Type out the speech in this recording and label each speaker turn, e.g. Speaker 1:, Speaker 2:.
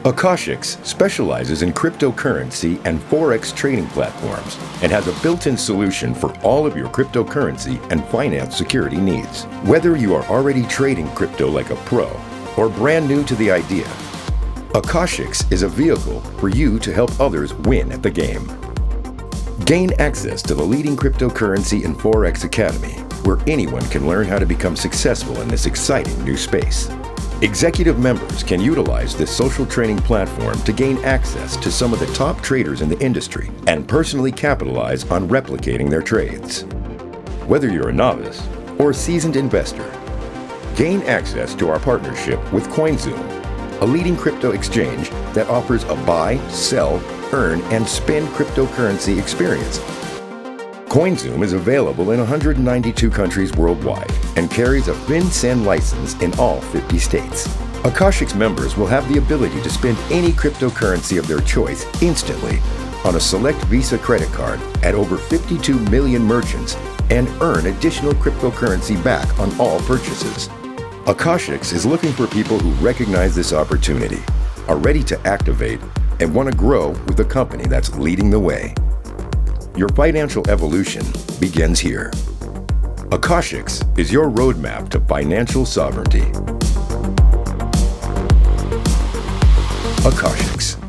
Speaker 1: Akashx specializes in cryptocurrency and Forex trading platforms and has a built-in solution for all of your cryptocurrency and finance security needs. Whether you are already trading crypto like a pro or brand new to the idea, Akashx is a vehicle for you to help others win at the game. Gain access to the leading cryptocurrency and Forex Academy, where anyone can learn how to become successful in this exciting new space. Executive members can utilize this social training platform to gain access to some of the top traders in the industry and personally capitalize on replicating their trades. Whether you're a novice or seasoned investor, gain access to our partnership with CoinZoom, a leading crypto exchange that offers a buy, sell, earn, and spend cryptocurrency experience. CoinZoom is available in 192 countries worldwide and carries a FinCEN license in all 50 states. Akashx members will have the ability to spend any cryptocurrency of their choice instantly on a select Visa credit card at over 52 million merchants and earn additional cryptocurrency back on all purchases. Akashx is looking for people who recognize this opportunity, are ready to activate, and want to grow with a company that's leading the way. Your financial evolution begins here. Akashx is your roadmap to financial sovereignty. Akashx.